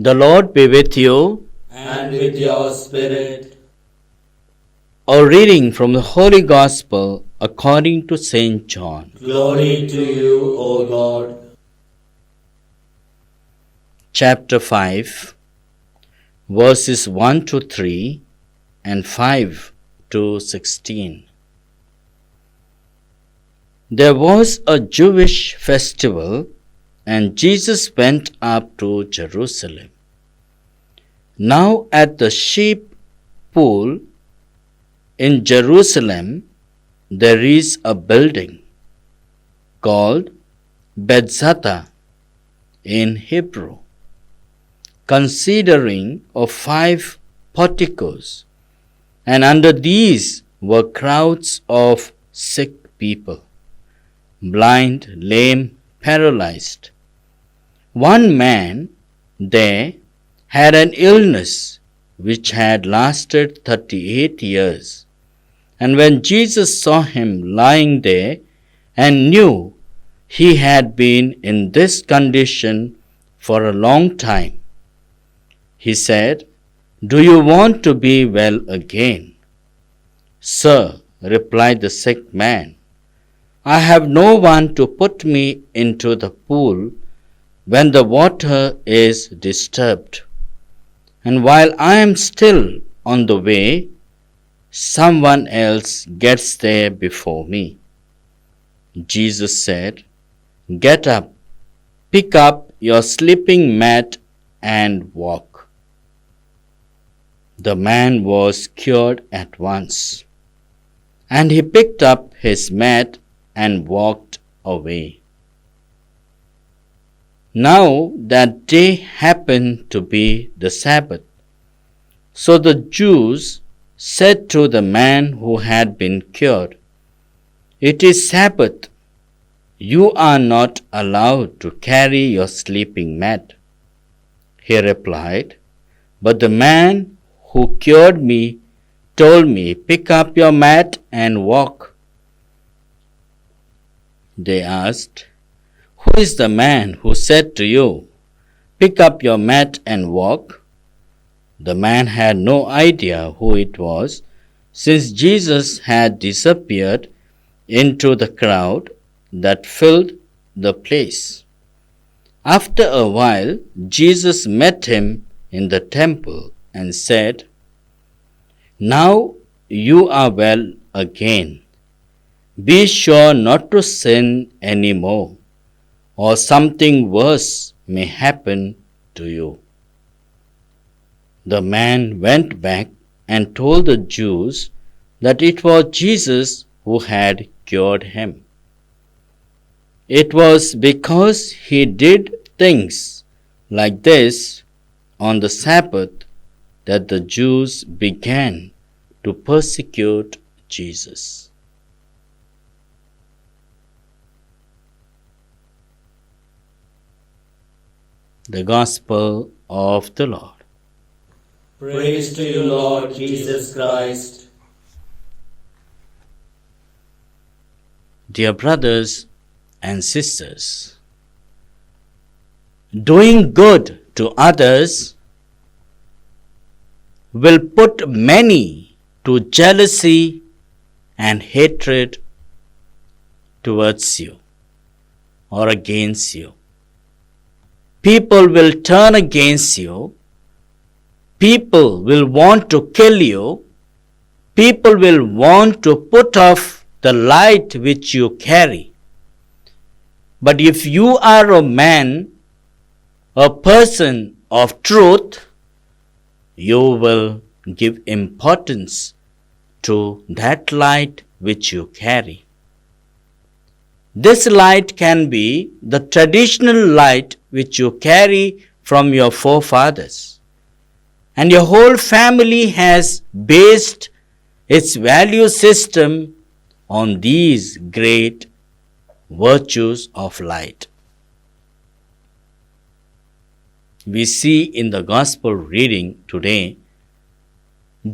The Lord be with you. And with your spirit. A reading from the Holy Gospel according to St. John. Glory to you, O God. Chapter 5, verses 1 to 3 and 5 to 16. There was a Jewish festival, and Jesus went up to Jerusalem. Now at the sheep pool in Jerusalem there is a building called Bethesda in Hebrew, considering of 5 porticos, and under these were crowds of sick people, blind, lame, paralyzed. One man there had an illness which had lasted 38 years. And when Jesus saw him lying there and knew he had been in this condition for a long time, he said, "Do you want to be well again?" "Sir," replied the sick man, "I have no one to put me into the pool when the water is disturbed. And while I am still on the way, someone else gets there before me." Jesus said, "Get up, pick up your sleeping mat and walk." The man was cured at once, and he picked up his mat and walked away. Now that day happened to be the Sabbath. So the Jews said to the man who had been cured, "It is Sabbath. You are not allowed to carry your sleeping mat." He replied, "But the man who cured me told me, 'Pick up your mat and walk.'" They asked, "Who is the man who said to you, 'Pick up your mat and walk'?" The man had no idea who it was, since Jesus had disappeared into the crowd that filled the place. After a while, Jesus met him in the temple and said, "Now you are well again. Be sure not to sin any more, or something worse may happen to you." The man went back and told the Jews that it was Jesus who had cured him. It was because he did things like this on the Sabbath that the Jews began to persecute Jesus. The Gospel of the Lord. Praise to you, Lord Jesus Christ. Dear brothers and sisters, doing good to others will put many to jealousy and hatred towards you or against you. People will turn against you. People will want to kill you. People will want to put off the light which you carry. But if you are a man, a person of truth, you will give importance to that light which you carry. This light can be the traditional light which you carry from your forefathers. And your whole family has based its value system on these great virtues of light. We see in the Gospel reading today,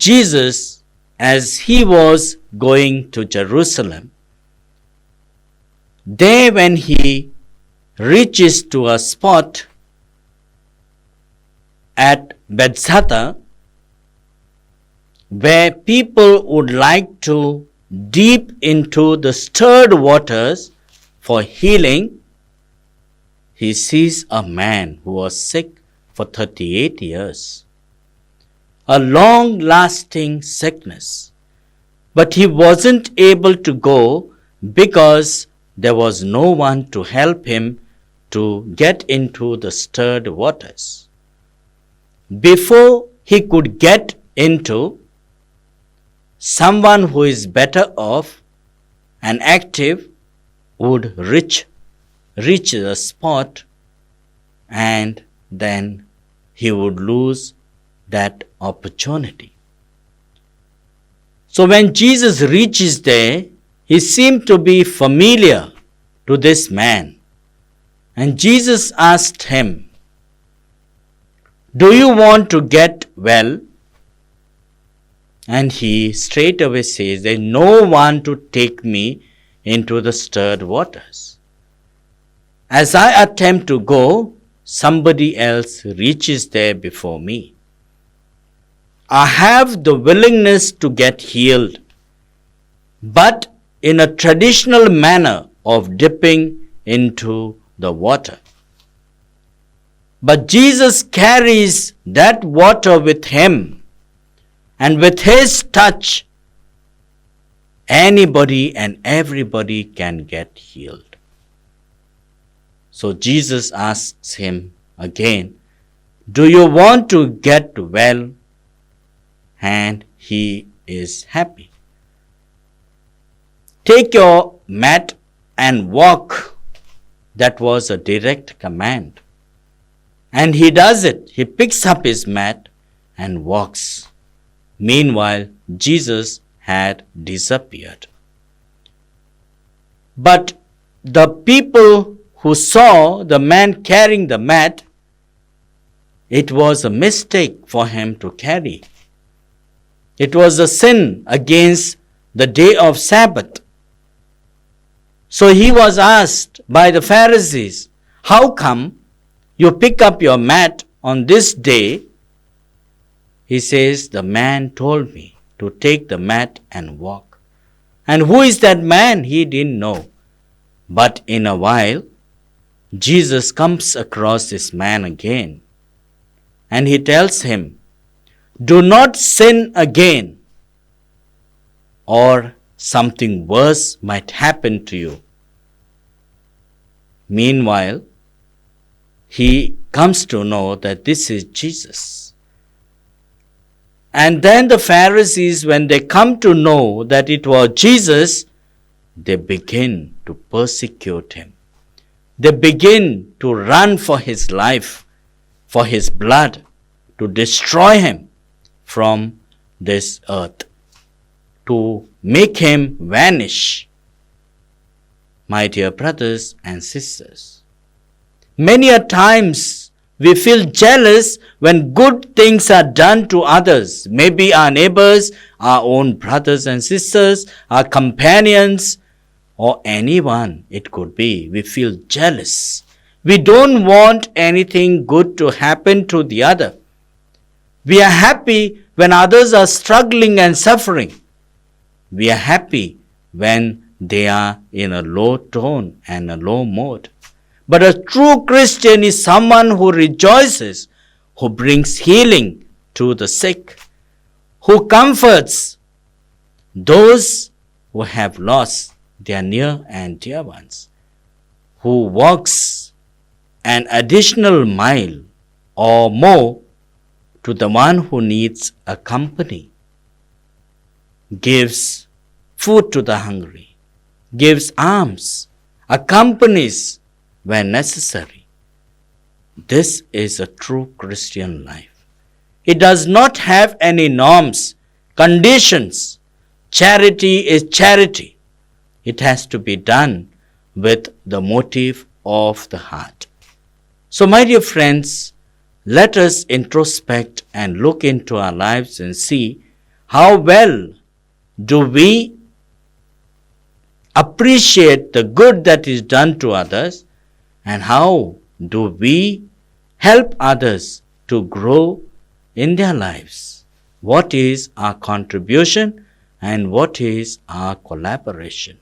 Jesus, as he was going to Jerusalem, there when he reaches to a spot at Bethsaida, where people would like to dip into the stirred waters for healing, he sees a man who was sick for 38 years. A long-lasting sickness. But he wasn't able to go because there was no one to help him to get into the stirred waters. Before he could get into, someone who is better off and active would reach the spot, and then he would lose that opportunity. So when Jesus reaches there, he seemed to be familiar to this man. And Jesus asked him, "Do you want to get well?" And he straightway says, "There is no one to take me into the stirred waters. As I attempt to go, somebody else reaches there before me. I have the willingness to get healed, but in a traditional manner of dipping into the water. But Jesus carries that water with him, and with his touch, anybody and everybody can get healed." So Jesus asks him again, "Do you want to get well?" And he is happy. "Take your mat and walk." That was a direct command. And he does it. He picks up his mat and walks. Meanwhile, Jesus had disappeared. But the people who saw the man carrying the mat, it was a mistake for him to carry. It was a sin against the day of Sabbath. So he was asked by the Pharisees, "How come you pick up your mat on this day?" He says, "The man told me to take the mat and walk." And who is that man? He didn't know. But in a while, Jesus comes across this man again, and he tells him, "Do not sin again, or something worse might happen to you." Meanwhile, he comes to know that this is Jesus. And then the Pharisees, when they come to know that it was Jesus, they begin to persecute him. They begin to run for his life, for his blood, to destroy him from this earth, to make him vanish. My dear brothers and sisters, many a times we feel jealous when good things are done to others, maybe our neighbors, our own brothers and sisters, our companions, or anyone it could be. We feel jealous. We don't want anything good to happen to the other. We are happy when others are struggling and suffering. We are happy when they are in a low tone and a low mode. But a true Christian is someone who rejoices, who brings healing to the sick, who comforts those who have lost their near and dear ones, who walks an additional mile or more to the one who needs a company, gives food to the hungry, gives alms, accompanies when necessary. This is a true Christian life. It does not have any norms, conditions. Charity is charity. It has to be done with the motive of the heart. So, my dear friends, let us introspect and look into our lives and see how well do we appreciate the good that is done to others, and how do we help others to grow in their lives? What is our contribution and what is our collaboration?